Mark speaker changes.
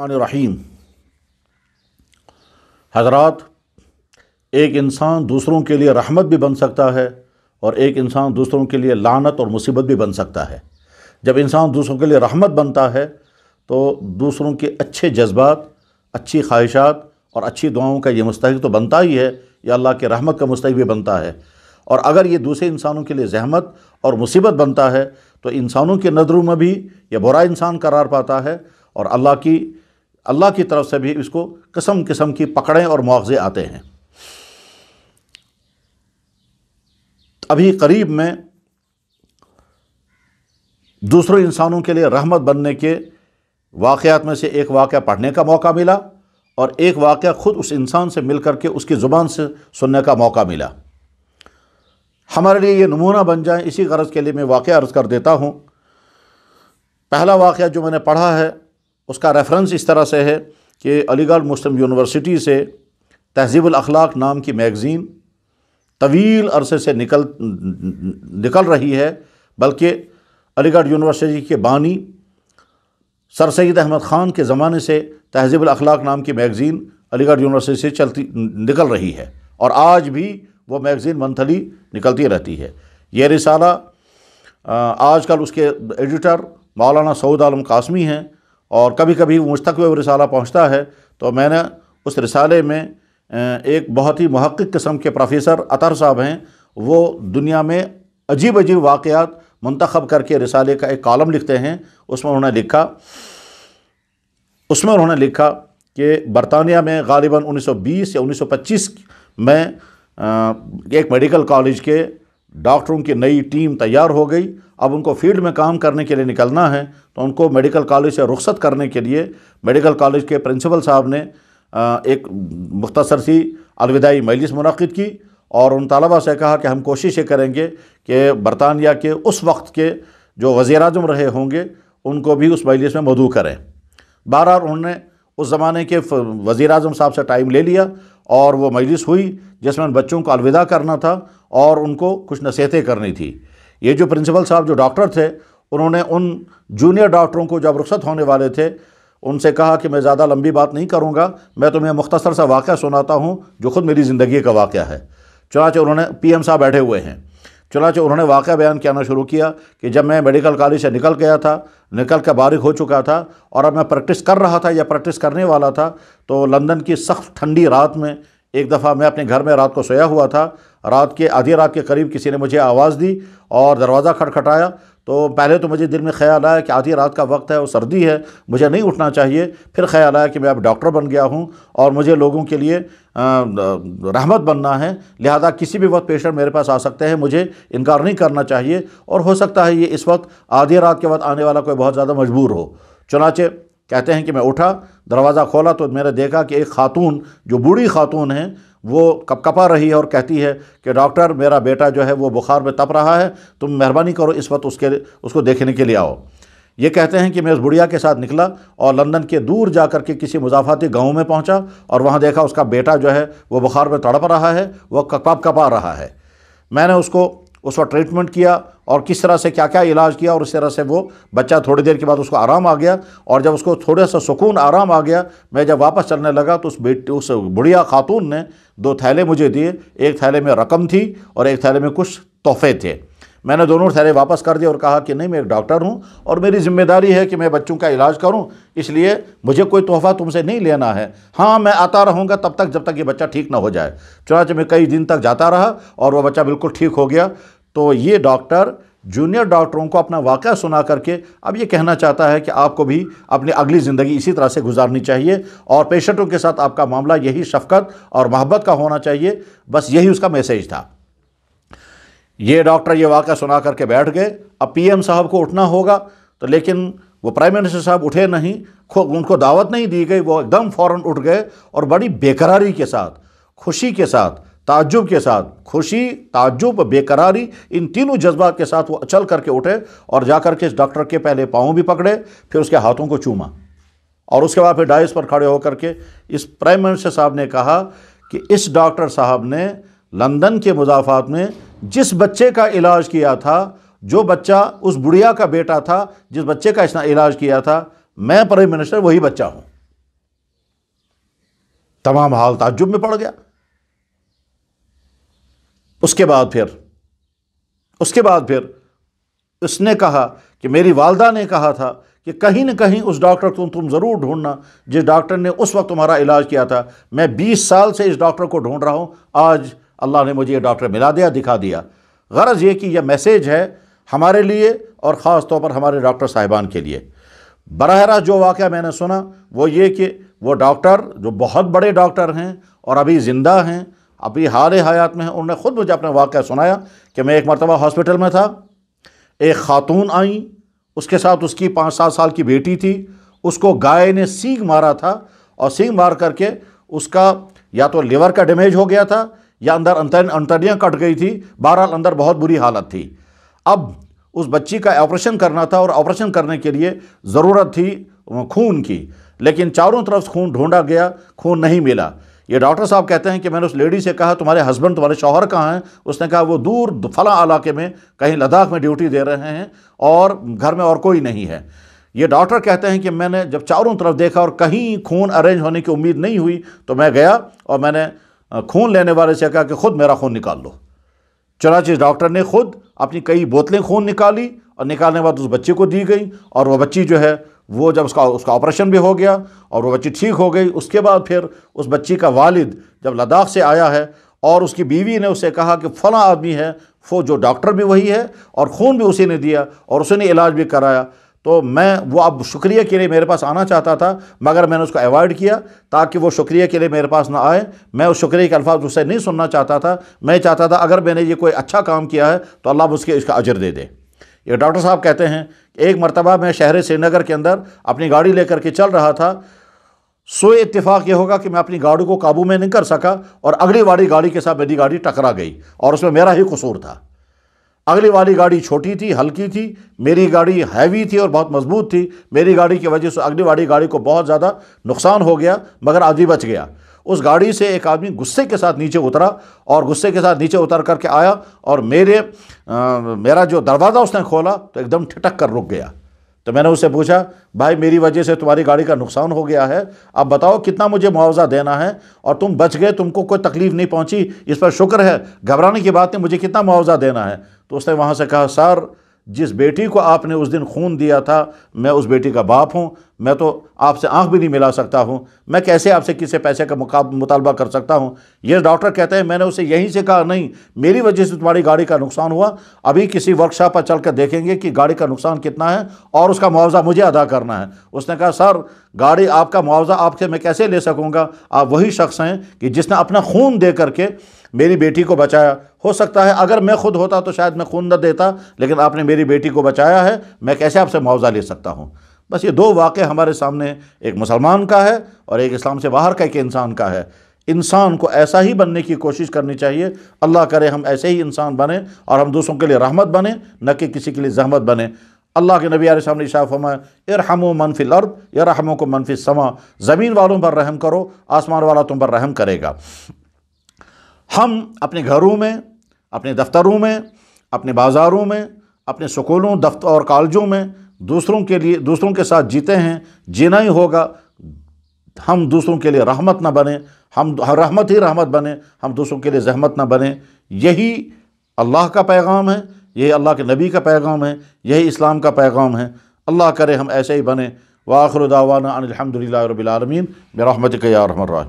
Speaker 1: बिस्मिल्लाहिर्रहमानिर्रहीम। हज़रात, एक इंसान दूसरों के लिए रहमत भी बन सकता है और एक इंसान दूसरों के लिए लानत और मुसीबत भी बन सकता है। जब इंसान दूसरों के लिए रहमत बनता है तो दूसरों के अच्छे जज्बात, अच्छी ख्वाहिशात और अच्छी दुआओं का ये मुस्तहिक तो बनता ही है, ये अल्लाह के रहमत का मुस्तहिक भी बनता है। और अगर ये दूसरे इंसानों के लिए ज़हमत और मुसीबत बनता है तो इंसानों की नज़रों में भी ये बुरा इंसान करार पाता है और अल्लाह की तरफ से भी इसको किस्म किस्म की पकड़ें और मुआवजे आते हैं। अभी करीब में दूसरे इंसानों के लिए रहमत बनने के वाक़यात में से एक वाक़या पढ़ने का मौका मिला और एक वाक़या ख़ुद उस इंसान से मिल करके उसकी ज़ुबान से सुनने का मौका मिला। हमारे लिए ये नमूना बन जाए, इसी गरज के लिए मैं वाक़या अर्ज़ कर देता हूँ। पहला वाक़या जो मैंने पढ़ा है उसका रेफरेंस इस तरह से है कि अलीगढ़ मुस्लिम यूनिवर्सिटी से तहज़ीबुल अखलाक नाम की मैगज़ीन तवील अरसे से निकल रही है, बल्कि अलीगढ़ यूनिवर्सिटी के बानी सर सैयद अहमद ख़ान के ज़माने से तहज़ीबुल अखलाक नाम की मैगज़ीन अलीगढ़ यूनिवर्सिटी से निकल रही है और आज भी वो मैगज़ीन मंथली निकलती रहती है। ये रिसाला आजकल उसके एडिटर मौलाना सऊद आलम कासमी हैं और कभी कभी मुझ तक वो रिसाला पहुंचता है तो मैंने उस रिसाले में एक बहुत ही मुहक्किक किस्म के प्रोफेसर अतर साहब हैं, वो दुनिया में अजीब अजीब वाक़यात मुंतखब करके रिसाले का एक कॉलम लिखते हैं। उसमें उन्होंने लिखा कि बरतानिया में ग़ालिबन 1920 या 1925 में एक मेडिकल कॉलेज के डॉक्टरों की नई टीम तैयार हो गई। अब उनको फील्ड में काम करने के लिए निकलना है तो उनको मेडिकल कॉलेज से रुखसत करने के लिए मेडिकल कॉलेज के प्रिंसिपल साहब ने एक मुख्तसर सी अलविदाई मजलिस मुनक़्क़िद की और उन तलबा से कहा कि हम कोशिश करेंगे कि बरतानिया के उस वक्त के जो वज़ीर-ए-आज़म रहे होंगे उनको भी उस मजलिस में मदऊ करें। बहरहाल उन्होंने उस ज़माने के वज़ीर-ए-आज़म साहब से टाइम ले लिया और वो मजलिस हुई जिसमें बच्चों को अलविदा करना था और उनको कुछ नसीहतें करनी थी। ये जो प्रिंसिपल साहब जो डॉक्टर थे उन्होंने उन जूनियर डॉक्टरों को जब रुखसत होने वाले थे उनसे कहा कि मैं ज़्यादा लंबी बात नहीं करूँगा, मैं तुम्हें मुख्तसर सा वाक़या सुनाता हूँ जो ख़ुद मेरी ज़िंदगी का वाक़या है। चुनांचे उन्होंने PM साहब बैठे हुए हैं, चुनांचे उन्होंने वाक़या बयान करना शुरू किया कि जब मैं मेडिकल कॉलेज से निकल गया था, निकल कर बारिग हो चुका था और अब मैं प्रैक्टिस कर रहा था या प्रैक्टिस करने वाला था तो लंदन की सख्त ठंडी रात में एक दफ़ा मैं अपने घर में रात को सोया हुआ था। रात के आधी रात के करीब किसी ने मुझे आवाज़ दी और दरवाज़ा खटखटाया तो पहले तो मुझे दिल में ख़्याल आया कि आधी रात का वक्त है और सर्दी है, मुझे नहीं उठना चाहिए। फिर ख़्याल आया कि मैं अब डॉक्टर बन गया हूँ और मुझे लोगों के लिए रहमत बनना है, लिहाजा किसी भी वक्त पेशेंट मेरे पास आ सकते हैं, मुझे इनकार नहीं करना चाहिए और हो सकता है ये इस वक्त आधी रात के वक्त आने वाला कोई बहुत ज़्यादा मजबूर हो। चुनांचे कहते हैं कि मैं उठा, दरवाज़ा खोला तो मैंने देखा कि एक खातून जो बूढ़ी खातून है वो कपकपा रही है और कहती है कि डॉक्टर मेरा बेटा जो है वो बुखार में तप रहा है, तुम मेहरबानी करो इस वक्त उसको देखने के लिए आओ। ये कहते हैं कि मैं उस बुढ़िया के साथ निकला और लंदन के दूर जा कर के किसी मुज़ाफ़ाती गाँव में पहुँचा और वहाँ देखा उसका बेटा जो है वो बुखार में तड़प रहा है, वो कपकपा रहा है। मैंने उसको उस वक्त ट्रीटमेंट किया और किस तरह से क्या क्या इलाज किया और इस तरह से वो बच्चा थोड़ी देर के बाद उसको आराम आ गया और जब उसको थोड़ा सा सुकून आराम आ गया, मैं जब वापस चलने लगा तो उस बुढ़िया खातून ने 2 थैले मुझे दिए। एक थैले में रकम थी और एक थैले में कुछ तोहफे थे। मैंने दोनों थैले वापस कर दिए और कहा कि नहीं, मैं एक डॉक्टर हूँ और मेरी ज़िम्मेदारी है कि मैं बच्चों का इलाज करूँ, इसलिए मुझे कोई तोहफ़ा तुमसे नहीं लेना है। हाँ, मैं आता रहूँगा तब तक जब तक ये बच्चा ठीक ना हो जाए। चुनांचे मैं कई दिन तक जाता रहा और वह बच्चा बिल्कुल ठीक हो गया। तो ये डॉक्टर जूनियर डॉक्टरों को अपना वाक़या सुना करके अब ये कहना चाहता है कि आपको भी अपनी अगली ज़िंदगी इसी तरह से गुजारनी चाहिए और पेशेंटों के साथ आपका मामला यही शफ़क़त और मोहब्बत का होना चाहिए। बस यही उसका मैसेज था। ये डॉक्टर ये वाक़या सुना करके बैठ गए। अब PM साहब को उठना होगा तो लेकिन वो प्राइम मिनिस्टर साहब उठे नहीं, उनको दावत नहीं दी गई, वो एकदम फ़ौरन उठ गए और बड़ी बेकरारी के साथ, खुशी के साथ, ताज्जुब के साथ, खुशी, ताज्जुब, बेकरारी, इन तीनों जज्बात के साथ वो चल करके उठे और जा कर के इस डॉक्टर के पहले पाँव भी पकड़े, फिर उसके हाथों को चूमा और उसके बाद फिर डाइस पर खड़े होकर के इस प्राइम मिनिस्टर साहब ने कहा कि इस डॉक्टर साहब ने लंदन के मुज़ाफ़ात में जिस बच्चे का इलाज किया था, जो बच्चा उस बुढ़िया का बेटा था, जिस बच्चे का इसने इलाज किया था, मैं प्राइम मिनिस्टर वही बच्चा हूँ। तमाम हाल ताज्जुब में पड़ गया। उसके बाद फिर उसने कहा कि मेरी वालदा ने कहा था कि कहीं न कहीं उस डॉक्टर को तुम ज़रूर ढूंढना जिस डॉक्टर ने उस वक्त तुम्हारा इलाज किया था। मैं 20 साल से इस डॉक्टर को ढूंढ रहा हूँ, आज अल्लाह ने मुझे ये डॉक्टर मिला दिया, दिखा दिया। गरज ये कि यह मैसेज है हमारे लिए और ख़ास तौर पर हमारे डॉक्टर साहिबान के लिए। बराह रास्त जो वाक़या मैंने सुना वो ये कि वो डॉक्टर जो बहुत बड़े डॉक्टर हैं और अभी ज़िंदा हैं, अभी हाल हयात में हैं, उन्होंने ख़ुद मुझे अपना वाक़या सुनाया कि मैं एक मरतबा हॉस्पिटल में था, एक ख़ातून आई, उसके साथ उसकी 5-7 साल की बेटी थी। उसको गाय ने सींग मारा था और सींग मार करके उसका या तो लिवर का डैमेज हो गया था या अंदर अंतड़ियाँ कट गई थी। बहरहाल अंदर बहुत बुरी हालत थी। अब उस बच्ची का ऑपरेशन करना था और ऑपरेशन करने के लिए ज़रूरत थी खून की, लेकिन चारों तरफ खून ढूंढा गया, खून नहीं मिला। ये डॉक्टर साहब कहते हैं कि मैंने उस लेडी से कहा तुम्हारे हस्बैंड, तुम्हारे शौहर कहाँ हैं? उसने कहा वो दूर फलां इलाके में कहीं लद्दाख में ड्यूटी दे रहे हैं और घर में और कोई नहीं है। ये डॉक्टर कहते हैं कि मैंने जब चारों तरफ देखा और कहीं खून अरेंज होने की उम्मीद नहीं हुई तो मैं गया और मैंने खून लेने वाले से कहा कि खुद मेरा खून निकाल लो। चुनांचे डॉक्टर ने खुद अपनी कई बोतलें खून निकाली और निकालने के बाद उस बच्चे को दी गई और वह बच्ची जो है वो जब उसका ऑपरेशन भी हो गया और वो बच्ची ठीक हो गई। उसके बाद फिर उस बच्ची का वालिद जब लद्दाख से आया है और उसकी बीवी ने उससे कहा कि फ़लाँ आदमी है, वो जो डॉक्टर भी वही है और खून भी उसी ने दिया और उसी ने इलाज भी कराया, तो मैं वो अब शुक्रिया के लिए मेरे पास आना चाहता था, मगर मैंने उसको अवॉइड किया ताकि वो शुक्रिया के लिए मेरे पास ना आए। मैं उस शुक्रिया के अल्फाज उससे नहीं सुनना चाहता था। मैं चाहता था अगर मैंने ये कोई अच्छा काम किया है तो अल्लाह इसका अजर दे दे। ये डॉक्टर साहब कहते हैं एक मरतबा मैं शहर श्रीनगर के अंदर अपनी गाड़ी लेकर के चल रहा था। सोए इत्तेफाक ये होगा कि मैं अपनी गाड़ी को काबू में नहीं कर सका और अगली वाली गाड़ी के साथ मेरी गाड़ी टकरा गई और उसमें मेरा ही कसूर था। अगली वाली गाड़ी छोटी थी, हल्की थी, मेरी गाड़ी हैवी थी और बहुत मजबूत थी। मेरी गाड़ी की वजह से अगली वाली गाड़ी को बहुत ज़्यादा नुकसान हो गया, मगर आदमी बच गया। उस गाड़ी से एक आदमी गुस्से के साथ नीचे उतरा और गुस्से के साथ नीचे उतर करके आया और मेरा जो दरवाज़ा उसने खोला तो एकदम ठिठक कर रुक गया। तो मैंने उससे पूछा, भाई मेरी वजह से तुम्हारी गाड़ी का नुकसान हो गया है, अब बताओ कितना मुझे मुआवजा देना है? और तुम बच गए, तुमको कोई तकलीफ़ नहीं पहुंची, इस पर शुक्र है, घबराने की बात नहीं, मुझे कितना मुआवजा देना है? तो उसने वहाँ से कहा, सर जिस बेटी को आपने उस दिन खून दिया था मैं उस बेटी का बाप हूँ, मैं तो आपसे आंख भी नहीं मिला सकता हूँ, मैं कैसे आपसे किसी पैसे का मुतालबा कर सकता हूँ? ये डॉक्टर कहते हैं मैंने उसे यहीं से कहा, नहीं मेरी वजह से तुम्हारी गाड़ी का नुकसान हुआ, अभी किसी वर्कशॉप पर चल कर देखेंगे कि गाड़ी का नुकसान कितना है और उसका मुआवजा मुझे अदा करना है। उसने कहा, सर गाड़ी आपका मुआवजा आपसे मैं कैसे ले सकूँगा? आप वही शख्स हैं कि जिसने अपना खून दे करके मेरी बेटी को बचाया। हो सकता है अगर मैं खुद होता तो शायद मैं खून न देता, लेकिन आपने मेरी बेटी को बचाया है, मैं कैसे आपसे मुआवजा ले सकता हूँ? बस ये दो वाक़े हमारे सामने, एक मुसलमान का है और एक इस्लाम से बाहर का एक इंसान का है। इंसान को ऐसा ही बनने की कोशिश करनी चाहिए। अल्लाह करे हम ऐसे ही इंसान बने और हम दूसरों के लिए रहमत बने, न कि किसी के लिए जहमत बने। अल्लाह के नबी अलैहि इरशाद फरमाया, इरहमु मन फिल अर्द यरहमुकुम मन फिस समा, ज़मीन वालों पर रहम करो, आसमान वाला तुम पर रहम करेगा। हम अपने घरों में, अपने दफ्तरों में, अपने बाज़ारों में, अपने स्कूलों दफ्तर और कॉलेजों में दूसरों के साथ जीते हैं, जीना ही होगा। हम दूसरों के लिए रहमत ना बने, हम रहमत ही रहमत बने, हम दूसरों के लिए जहमत ना बने। यही अल्लाह का पैगाम है, यही अल्लाह के नबी का पैगाम है, यही इस्लाम का पैगाम है। अल्लाह करे हम ऐसे ही बने। व आखिरु दावाना अनिल हम्दुलिल्लाहि रब्बिल आलमीन बिरहमतिका या अरहमर राहिमीन।